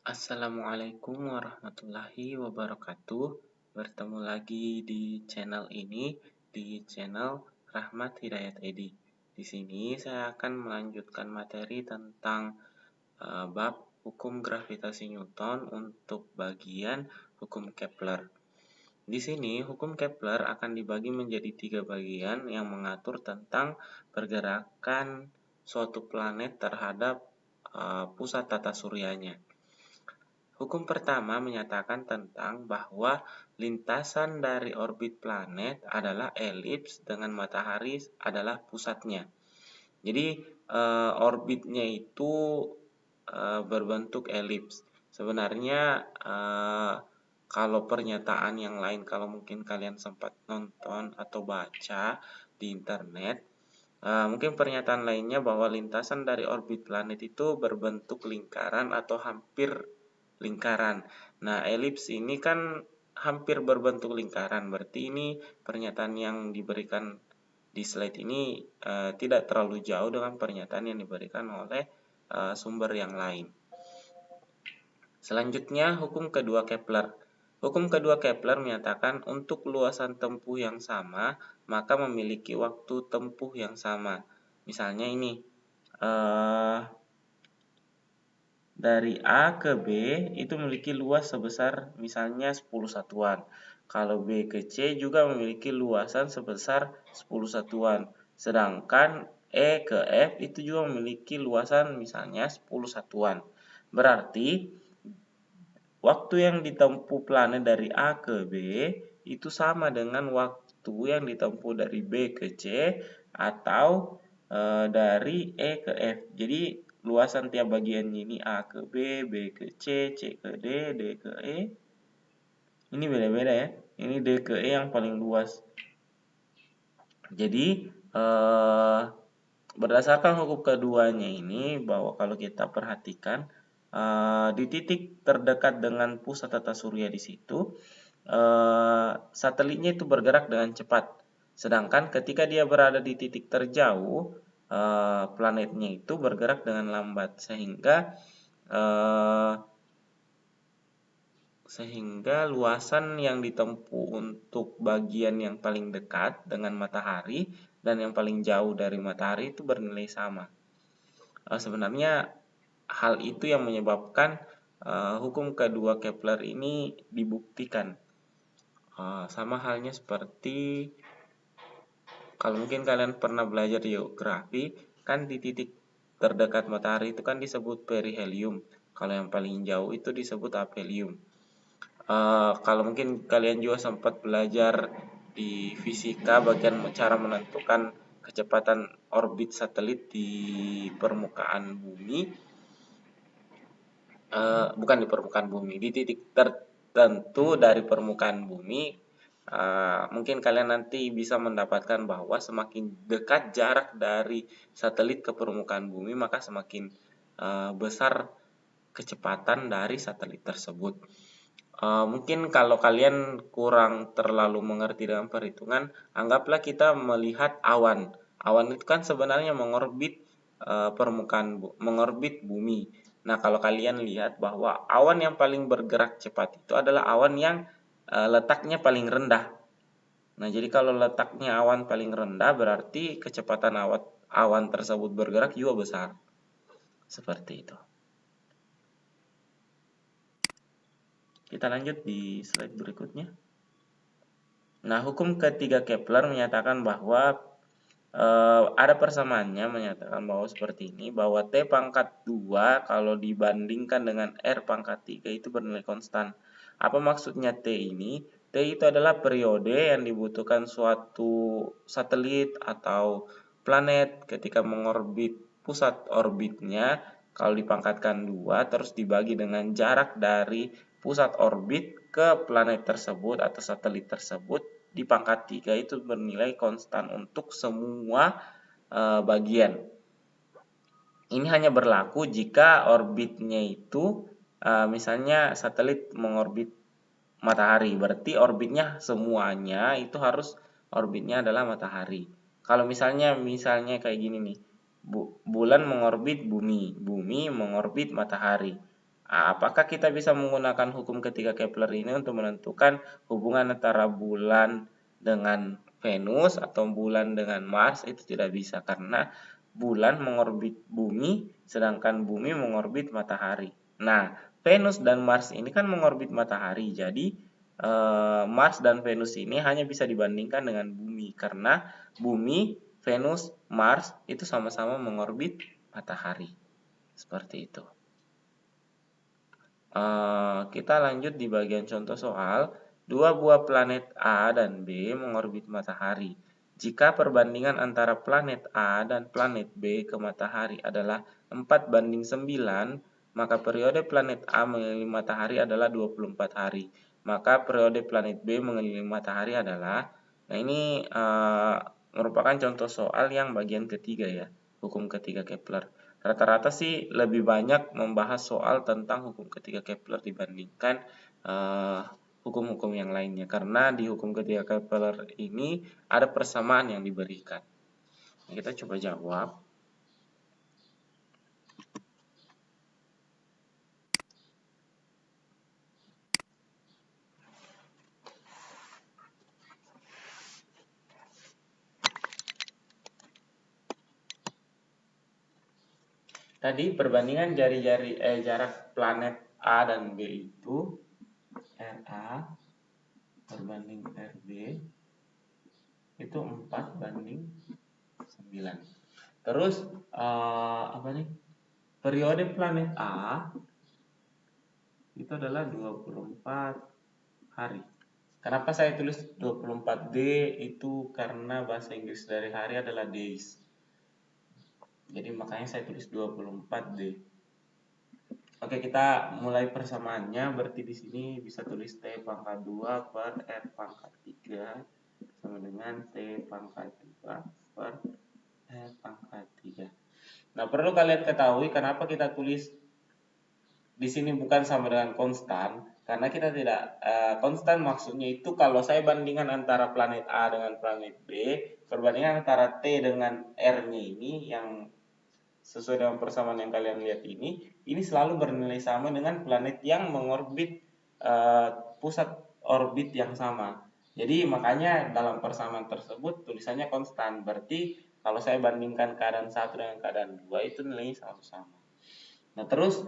Assalamualaikum warahmatullahi wabarakatuh. Bertemu lagi di channel ini, di channel Rahmat Hidayat Edi. Di sini saya akan melanjutkan materi tentang bab hukum gravitasi Newton untuk bagian hukum Kepler. Di sini hukum Kepler akan dibagi menjadi 3 bagian yang mengatur tentang pergerakan suatu planet terhadap pusat tata suryanya. Hukum pertama menyatakan tentang bahwa lintasan dari orbit planet adalah elips dengan matahari adalah pusatnya. Jadi orbitnya itu berbentuk elips. Sebenarnya kalau pernyataan yang lain, kalau mungkin kalian sempat nonton atau baca di internet, mungkin pernyataan lainnya bahwa lintasan dari orbit planet itu berbentuk lingkaran atau hampir lingkaran. Nah, elips ini kan hampir berbentuk lingkaran. Berarti ini pernyataan yang diberikan di slide ini tidak terlalu jauh dengan pernyataan yang diberikan oleh sumber yang lain. Selanjutnya, hukum kedua Kepler. Hukum kedua Kepler menyatakan untuk luasan tempuh yang sama, maka memiliki waktu tempuh yang sama. Misalnya ini, dari A ke B itu memiliki luas sebesar misalnya 10 satuan. Kalau B ke C juga memiliki luasan sebesar 10 satuan. Sedangkan E ke F itu juga memiliki luasan misalnya 10 satuan. Berarti waktu yang ditempuh planet dari A ke B itu sama dengan waktu yang ditempuh dari B ke C atau dari E ke F. Jadi luasan tiap bagian ini A ke B, B ke C, C ke D, D ke E. Ini beda-beda ya. Ini D ke E yang paling luas. Jadi berdasarkan hukum keduanya ini, bahwa kalau kita perhatikan di titik terdekat dengan pusat tata surya di situ, satelitnya itu bergerak dengan cepat. Sedangkan ketika dia berada di titik terjauh, planetnya itu bergerak dengan lambat, sehingga luasan yang ditempuh untuk bagian yang paling dekat dengan matahari dan yang paling jauh dari matahari itu bernilai sama. Sebenarnya hal itu yang menyebabkan hukum kedua Kepler ini dibuktikan. Sama halnya seperti kalau mungkin kalian pernah belajar geografi, kan di titik terdekat matahari itu kan disebut perihelium. Kalau yang paling jauh itu disebut aphelium. Kalau mungkin kalian juga sempat belajar di fisika bagian cara menentukan kecepatan orbit satelit di permukaan bumi, bukan di permukaan bumi, di titik tertentu dari permukaan bumi, mungkin kalian nanti bisa mendapatkan bahwa semakin dekat jarak dari satelit ke permukaan bumi, maka semakin besar kecepatan dari satelit tersebut. Mungkin kalau kalian kurang terlalu mengerti dengan perhitungan, anggaplah kita melihat awan. Awan itu kan sebenarnya mengorbit bumi. Nah, kalau kalian lihat bahwa awan yang paling bergerak cepat itu adalah awan yang letaknya paling rendah. Nah, jadi kalau letaknya awan paling rendah berarti kecepatan awan tersebut bergerak juga besar. Seperti itu. Kita lanjut di slide berikutnya. Nah, hukum ketiga Kepler menyatakan bahwa ada persamaannya, menyatakan bahwa seperti ini, bahwa T pangkat 2 kalau dibandingkan dengan R pangkat 3 itu bernilai konstan. Apa maksudnya T ini? T itu adalah periode yang dibutuhkan suatu satelit atau planet ketika mengorbit pusat orbitnya. Kalau dipangkatkan 2 terus dibagi dengan jarak dari pusat orbit ke planet tersebut atau satelit tersebut, di pangkat 3 itu bernilai konstan untuk semua bagian. Ini hanya berlaku jika orbitnya itu misalnya satelit mengorbit matahari, berarti orbitnya semuanya itu harus orbitnya adalah matahari. Kalau misalnya kayak gini nih, bulan mengorbit bumi, bumi mengorbit matahari, Nah, apakah kita bisa menggunakan hukum ketiga Kepler ini untuk menentukan hubungan antara bulan dengan Venus atau bulan dengan Mars? Itu tidak bisa karena bulan mengorbit bumi sedangkan bumi mengorbit matahari. Nah, Venus dan Mars ini kan mengorbit matahari. Jadi Mars dan Venus ini hanya bisa dibandingkan dengan bumi karena bumi, Venus, Mars itu sama-sama mengorbit matahari. Seperti itu. Kita lanjut di bagian contoh soal. Dua buah planet A dan B mengorbit matahari. Jika perbandingan antara planet A dan planet B ke matahari adalah 4:9, maka periode planet A mengelilingi matahari adalah 24 hari. Maka periode planet B mengelilingi matahari adalah, nah ini merupakan contoh soal yang bagian ketiga ya, hukum ketiga Kepler. Rata-rata sih lebih banyak membahas soal tentang hukum ketiga Kepler dibandingkan hukum-hukum yang lainnya. Karena di hukum ketiga Kepler ini ada persamaan yang diberikan. Nah, kita coba jawab. Tadi perbandingan jarak planet A dan B itu RA berbanding RB itu 4:9. Terus apa nih? Periode planet A itu adalah 24 hari. Kenapa saya tulis 24D? Itu karena bahasa Inggris dari hari adalah days. Jadi makanya saya tulis 24D. Oke, kita mulai persamaannya. Berarti di sini bisa tulis T pangkat 2 per R pangkat 3 sama dengan T pangkat 2 per R pangkat 3. Nah, perlu kalian ketahui kenapa kita tulis di sini bukan sama dengan konstan, karena kita tidak konstan maksudnya itu kalau saya bandingkan antara planet A dengan planet B, perbandingan antara T dengan R-nya ini yang sesuai dengan persamaan yang kalian lihat ini selalu bernilai sama dengan planet yang mengorbit pusat orbit yang sama. Jadi makanya dalam persamaan tersebut tulisannya konstan. Berarti kalau saya bandingkan keadaan 1 dengan keadaan 2 itu nilainya selalu sama. Nah, terus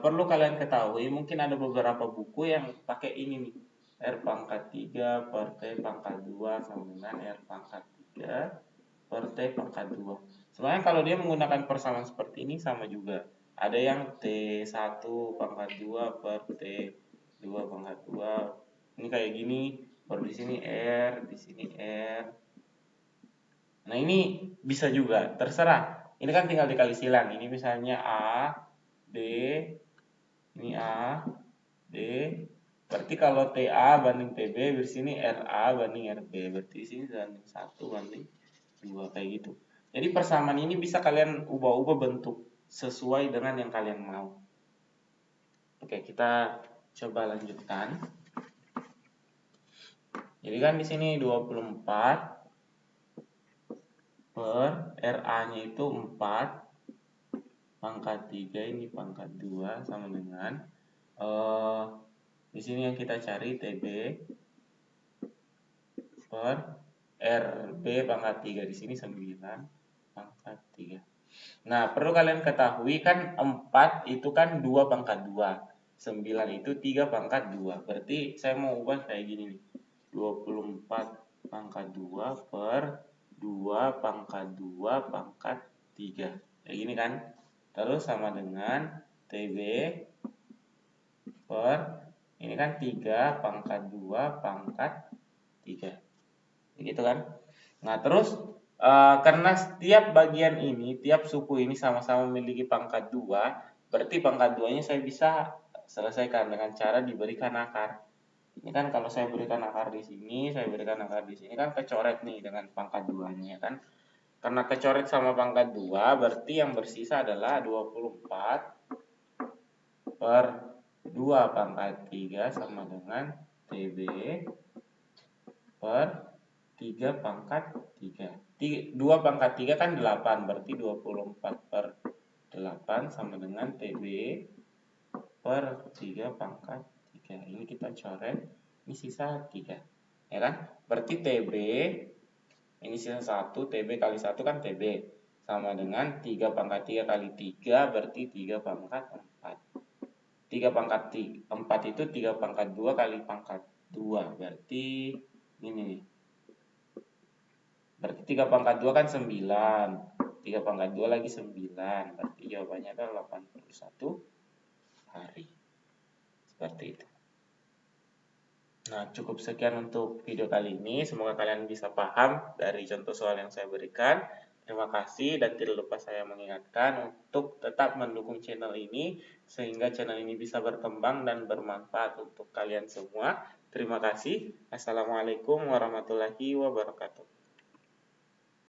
perlu kalian ketahui, mungkin ada beberapa buku yang pakai ini nih. R pangkat 3 per T pangkat 2 sama dengan R pangkat 3 per T pangkat 2. Sebenarnya kalau dia menggunakan persamaan seperti ini sama juga. Ada yang T1 pangkat 2 per T2 pangkat 2. Ini kayak gini, baru di sini R, di sini R. Nah, ini bisa juga, terserah. Ini kan tinggal dikali silang. Ini misalnya A, B, ini A, B. Berarti kalau TA banding TB, di sini RA banding RB. Berarti di sini banding 1 banding 2 kayak gitu. Jadi persamaan ini bisa kalian ubah-ubah bentuk sesuai dengan yang kalian mau. Oke, kita coba lanjutkan. Jadi kan di sini 24 per RA-nya itu 4 pangkat 3, ini pangkat 2 sama dengan di sini yang kita cari TB per RB pangkat 3, di sini 9 pangkat 3. Nah, perlu kalian ketahui kan 4 itu kan 2 pangkat 2. 9 itu 3 pangkat 2. Berarti saya mau ubah kayak gini nih. 24 pangkat 2 per 2 pangkat 2 pangkat 3. Kayak gini kan? Terus sama dengan TB per ini kan 3 pangkat 2 pangkat 3. Begitu kan? Nah, terus karena setiap bagian ini, tiap suku ini sama-sama memiliki pangkat 2, berarti pangkat 2-nya saya bisa selesaikan dengan cara diberikan akar. Ini kan kalau saya berikan akar di sini, saya berikan akar di sini kan kecoret nih dengan pangkat 2-nya kan. Karena kecoret sama pangkat 2, berarti yang bersisa adalah 24 per 2 pangkat 3 sama dengan TB per 3 pangkat 3. 2 pangkat 3 kan 8, berarti 24 per 8 sama dengan TB per 3 pangkat 3. Ini kita coret, ini sisa 3. Ya kan? Berarti TB, ini sisa 1, TB kali 1 kan TB. Sama dengan 3 pangkat 3 kali 3, berarti 3 pangkat 4. 3 pangkat 4 itu 3 pangkat 2 kali pangkat 2. Berarti ini nih. Berarti 3 pangkat 2 kan 9. 3 pangkat 2 lagi 9. Berarti jawabannya adalah 81 hari. Seperti itu. Nah, cukup sekian untuk video kali ini. Semoga kalian bisa paham dari contoh soal yang saya berikan. Terima kasih dan tidak lupa saya mengingatkan untuk tetap mendukung channel ini sehingga channel ini bisa berkembang dan bermanfaat untuk kalian semua. Terima kasih. Assalamualaikum warahmatullahi wabarakatuh.